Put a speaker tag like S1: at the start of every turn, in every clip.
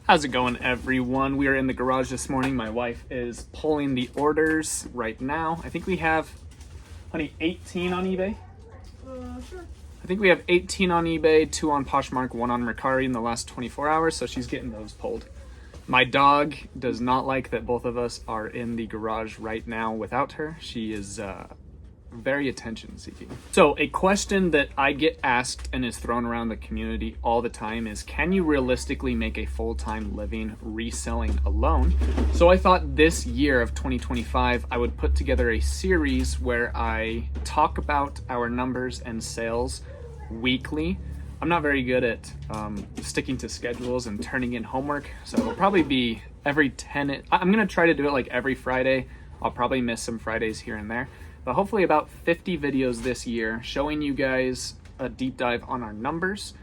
S1: How's it going, everyone? We are in the garage this morning. My wife is pulling the orders right now. I think we have, honey, 18 on eBay?
S2: Sure.
S1: I think we have 18 on eBay, 2 on Poshmark, 1 on Mercari in the last 24 hours, so she's getting those pulled. My dog does not like that both of us are in the garage right now without her. She is very attention seeking. So a question that I get asked and is thrown around the community all the time is, can you realistically make a full-time living reselling alone? So I thought this year of 2025, I would put together a series where I talk about our numbers and sales weekly. I'm not very good at sticking to schedules and turning in homework, so it'll probably be every 10. I'm gonna try to do it like every Friday. I'll probably miss some Fridays here and there, but hopefully about 50 videos this year showing you guys a deep dive on our numbers,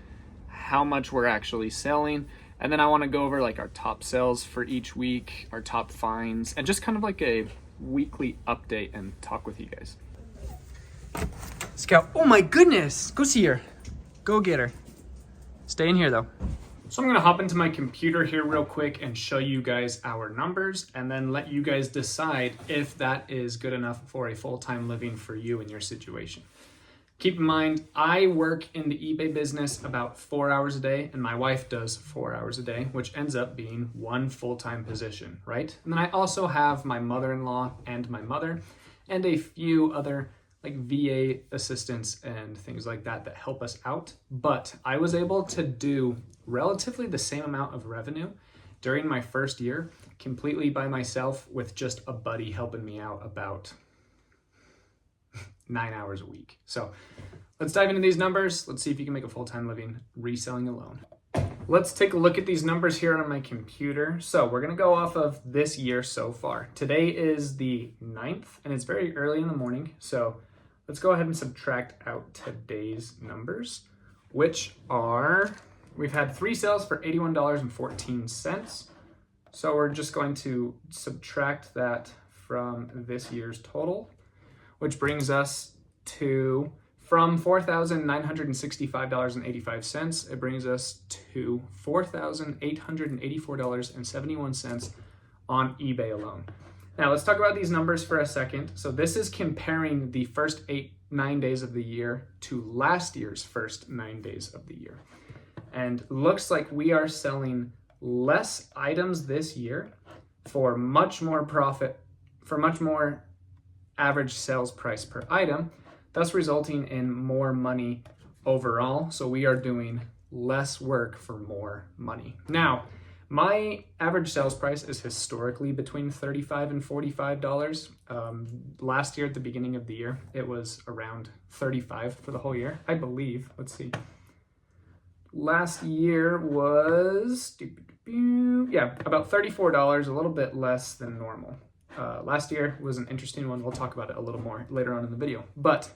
S1: how much we're actually selling, and then I want to go over like our top sales for each week, our top finds, and just kind of like a weekly update and talk with you guys.
S2: Scout, oh my goodness, go see her. Go get her. Stay in here though.
S1: So I'm gonna hop into my computer here real quick and show you guys our numbers and then let you guys decide if that is good enough for a full-time living for you and your situation. Keep in mind, I work in the eBay business about 4 hours a day and my wife does 4 hours a day, which ends up being one full-time position, right? And then I also have my mother-in-law and my mother and a few other like VA assistants and things like that that help us out. But I was able to do relatively the same amount of revenue during my first year completely by myself with just a buddy helping me out about 9 hours a week. So let's dive into these numbers. Let's see if you can make a full-time living reselling alone. Let's take a look at these numbers here on my computer. So we're gonna go off of this year so far. Today is the 9th and it's very early in the morning. So let's go ahead and subtract out today's numbers, which are, we've had 3 sales for $81.14. So we're just going to subtract that from this year's total, which brings us to, from $4,965.85, it brings us to $4,884.71 on eBay alone. Now let's talk about these numbers for a second. So this is comparing the first 9 days of the year to last year's first 9 days of the year. And looks like we are selling less items this year for much more profit, for much more average sales price per item, thus resulting in more money overall. So we are doing less work for more money. Now, my average sales price is historically between $35 and $45. Last year at the beginning of the year, it was around $35 for the whole year, I believe. Let's see. Last year was, about $34, a little bit less than normal. Last year was an interesting one. We'll talk about it a little more later on in the video. But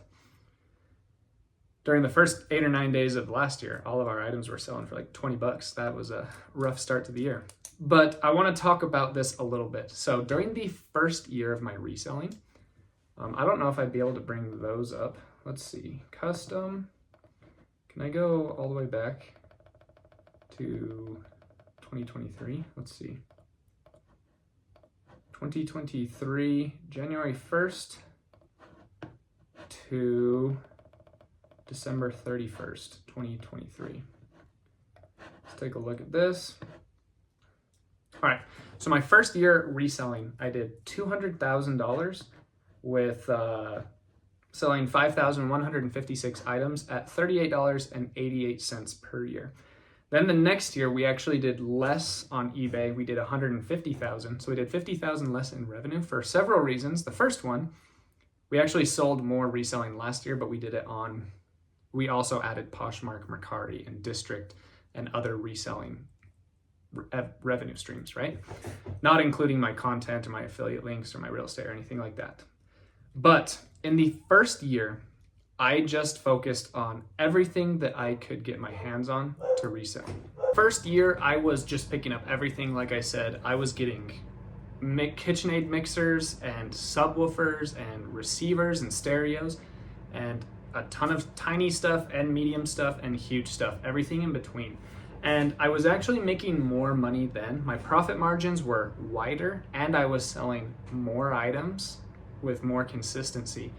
S1: during the first 8 or 9 days of last year, all of our items were selling for like 20 bucks. That was a rough start to the year. But I want to talk about this a little bit. So during the first year of my reselling, I don't know if I'd be able to bring those up. Let's see, custom. Can I go all the way back to 2023? Let's see. 2023, January 1st to December 31st, 2023. Let's take a look at this. All right, so my first year reselling, I did $200,000 with selling 5,156 items at $38.88 per year. Then the next year, we actually did less on eBay. We did $150,000, so we did $50,000 less in revenue for several reasons. The first one, we actually sold more reselling last year, but we did it on, we also added Poshmark, Mercari, and District, and other reselling revenue streams, right? Not including my content or my affiliate links or my real estate or anything like that. But in the first year, I just focused on everything that I could get my hands on to resell. First year, I was just picking up everything. Like I said, I was getting KitchenAid mixers and subwoofers and receivers and stereos and a ton of tiny stuff and medium stuff and huge stuff, everything in between. And I was actually making more money then. My profit margins were wider, and I was selling more items with more consistency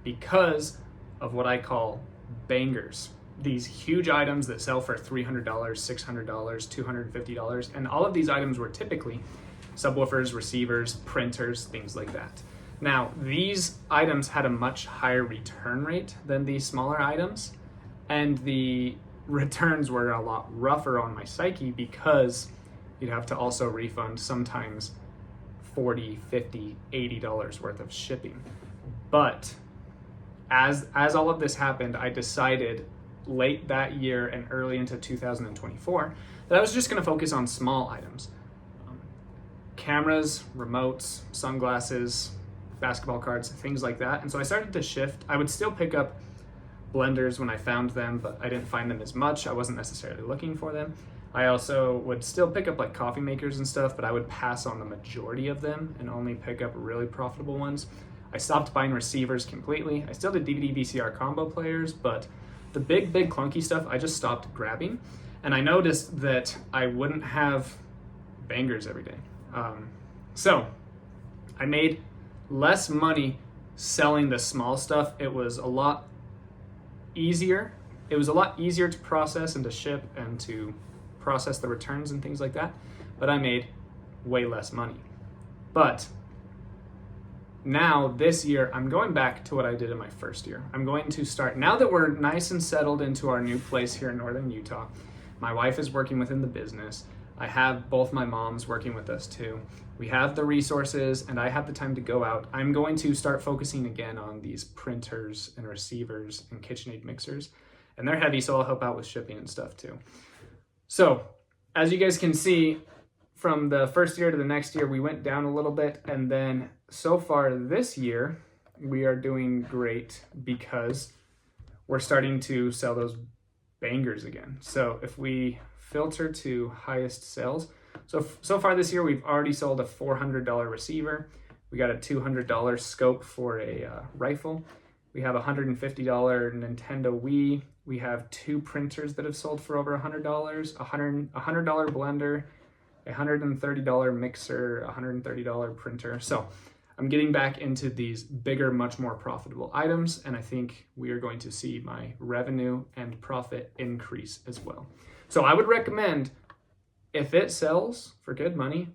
S1: because of what I call bangers. These huge items that sell for $300, $600, $250, and all of these items were typically subwoofers, receivers, printers, things like that. Now, these items had a much higher return rate than these smaller items, and the returns were a lot rougher on my psyche because you'd have to also refund sometimes $40, $50, $80 worth of shipping. But as all of this happened, I decided late that year and early into 2024 that I was just going to focus on small items. Cameras, remotes, sunglasses, basketball cards, things like that. And so I started to shift. I would still pick up blenders when I found them, but I didn't find them as much. I wasn't necessarily looking for them. I also would still pick up like coffee makers and stuff, but I would pass on the majority of them and only pick up really profitable ones. I stopped buying receivers completely. I still did DVD VCR combo players, but the big clunky stuff I just stopped grabbing. And I noticed that I wouldn't have bangers every day. So I made less money selling the small stuff. It was a lot easier. It was a lot easier to process and to ship and to process the returns and things like that, but I made way less money. But now this year, I'm going back to what I did in my first year. I'm going to start, now that we're nice and settled into our new place here in northern Utah, my wife is working within the business. I have both my moms working with us too. We have the resources and I have the time to go out. I'm going to start focusing again on these printers and receivers and KitchenAid mixers. And they're heavy, so I'll help out with shipping and stuff too. So as you guys can see, from the first year to the next year, we went down a little bit. And then so far this year, we are doing great because we're starting to sell those bangers again. So if we filter to highest sales, so far this year, we've already sold a $400 receiver. We got a $200 scope for a rifle. We have a $150 Nintendo Wii. We have 2 printers that have sold for over $100, a $100 blender, a $130 mixer, a $130 printer. So I'm getting back into these bigger, much more profitable items, and I think we are going to see my revenue and profit increase as well. So I would recommend, if it sells for good money,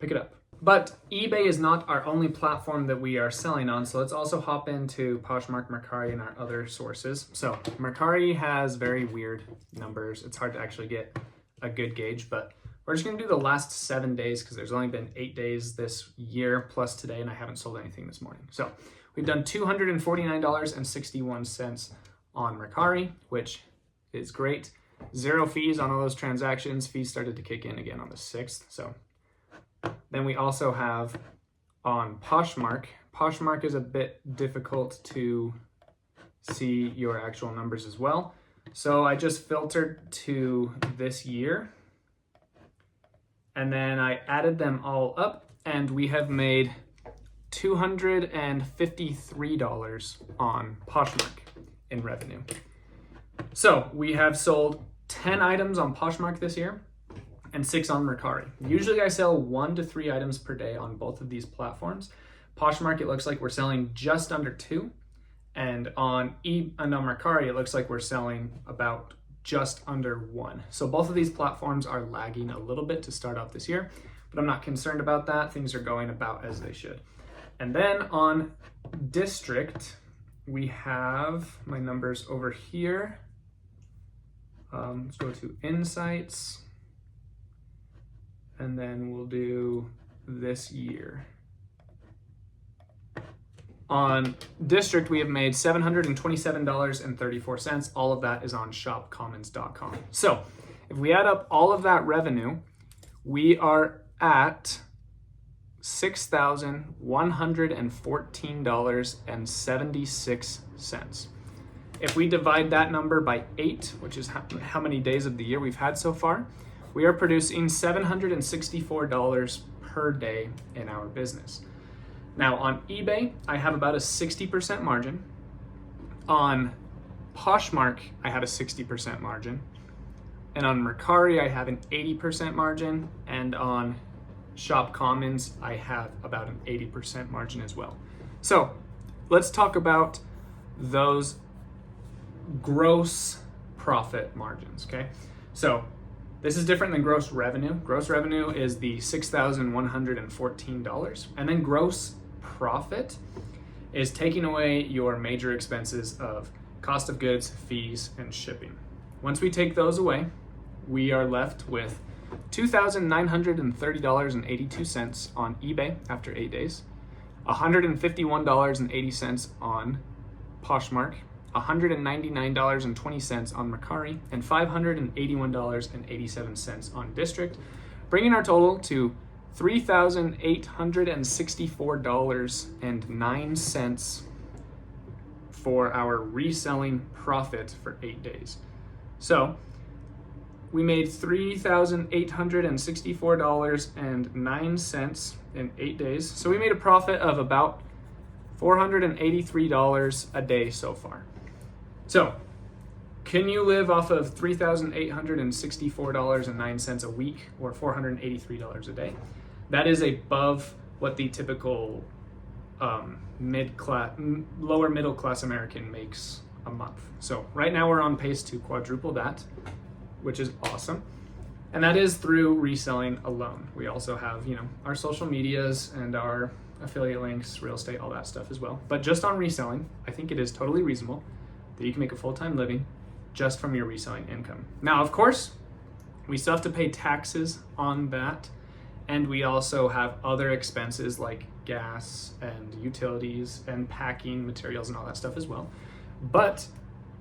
S1: pick it up. But eBay is not our only platform that we are selling on, so let's also hop into Poshmark, Mercari, and our other sources. So Mercari has very weird numbers. It's hard to actually get a good gauge, but we're just gonna do the last 7 days because there's only been 8 days this year plus today, and I haven't sold anything this morning. So we've done $249.61 on Mercari, which is great. 0 fees on all those transactions. Fees started to kick in again on the 6th. So then we also have on Poshmark. Poshmark is a bit difficult to see your actual numbers as well. So I just filtered to this year and then I added them all up and we have made $253 on Poshmark in revenue. So we have sold 10 items on Poshmark this year and 6 on Mercari. Usually I sell 1 to 3 items per day on both of these platforms. Poshmark, it looks like we're selling just under 2. And on Mercari, it looks like we're selling about just under 1. So both of these platforms are lagging a little bit to start off this year, but I'm not concerned about that. Things are going about as they should. And then on District, we have my numbers over here. Let's go to Insights. And then we'll do this year. On District, we have made $727.34. All of that is on shopcommons.com. So if we add up all of that revenue, we are at $6,114.76. If we divide that number by 8, which is how many days of the year we've had so far, we are producing $764 per day in our business. Now on eBay, I have about a 60% margin. On Poshmark, I have a 60% margin. On And on Mercari, I have an 80% margin, and on Shop Commons, I have about an 80% margin as well. So let's talk about those gross profit margins, okay? So this is different than gross revenue. Gross revenue is the $6,114, and then gross profit is taking away your major expenses of cost of goods, fees, and shipping. Once we take those away, we are left with $2,930.82 on eBay after 8 days, $151.80 on Poshmark, $199.20 on Mercari, and $581.87 on District, bringing our total to $3,864.09 for our reselling profit for 8 days. So we made $3,864.09 in 8 days. So we made a profit of about $483 a day so far. So can you live off of $3,864.09 a week, or $483 a day? That is above what the typical lower middle class American makes a month. So right now we're on pace to quadruple that, which is awesome. And that is through reselling alone. We also have, our social medias and our affiliate links, real estate, all that stuff as well. But just on reselling, I think it is totally reasonable that you can make a full-time living just from your reselling income. Now, of course, we still have to pay taxes on that. And we also have other expenses like gas and utilities and packing materials and all that stuff as well. But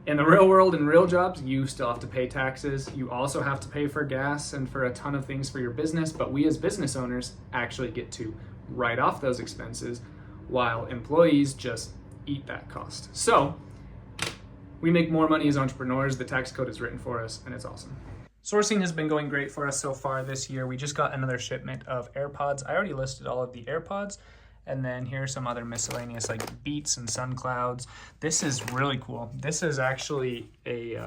S1: in the real world, in real jobs, you still have to pay taxes. You also have to pay for gas and for a ton of things for your business. But we as business owners actually get to write off those expenses, while employees just eat that cost. So we make more money as entrepreneurs. The tax code is written for us, and it's awesome. Sourcing has been going great for us so far this year. We just got another shipment of AirPods. I already listed all of the AirPods. And then here are some other miscellaneous like Beats and SunClouds. This is really cool. This is actually a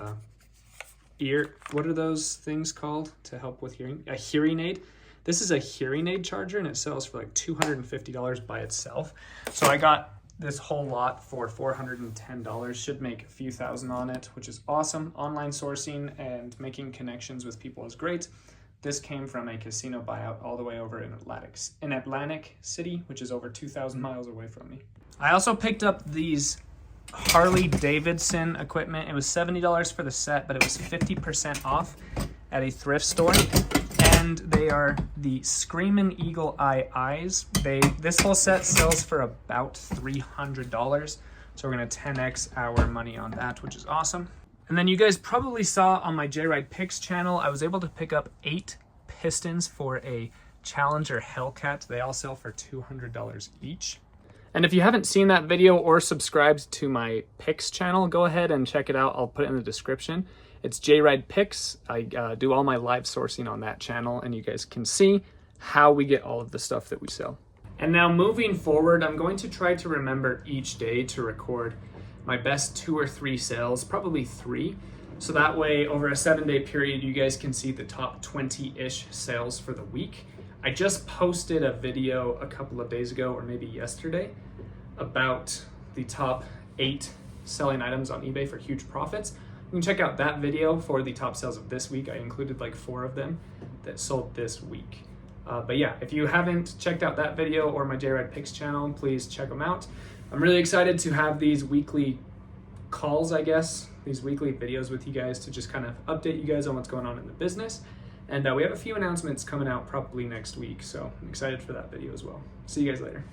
S1: what are those things called to help with hearing? A hearing aid. This is a hearing aid charger, and it sells for like $250 by itself. So I got this whole lot for $410. Should make a few thousand on it, which is awesome. Online sourcing and making connections with people is great. This came from a casino buyout all the way over in Atlantic City, which is over 2,000 miles away from me. I also picked up these Harley Davidson equipment. It was $70 for the set, but it was 50% off at a thrift store. And they are the Screamin' Eagle Eye eyes. This whole set sells for about $300. So we're gonna 10x our money on that, which is awesome. And then you guys probably saw on my JRide Picks channel, I was able to pick up 8 pistons for a Challenger Hellcat. They all sell for $200 each. And if you haven't seen that video or subscribed to my Picks channel, go ahead and check it out. I'll put it in the description. It's JRide Picks. I do all my live sourcing on that channel, and you guys can see how we get all of the stuff that we sell. And now moving forward, I'm going to try to remember each day to record my best 2 or 3 sales, probably 3. So that way, over a 7-day period, you guys can see the top 20-ish sales for the week. I just posted a video a couple of days ago, or maybe yesterday, about the top 8 selling items on eBay for huge profits. You can check out that video for the top sales of this week. I included like 4 of them that sold this week. But yeah, if you haven't checked out that video or my JRide Picks channel, please check them out. I'm really excited to have these weekly calls, I guess, these weekly videos with you guys to just kind of update you guys on what's going on in the business. And we have a few announcements coming out probably next week, so I'm excited for that video as well. See you guys later.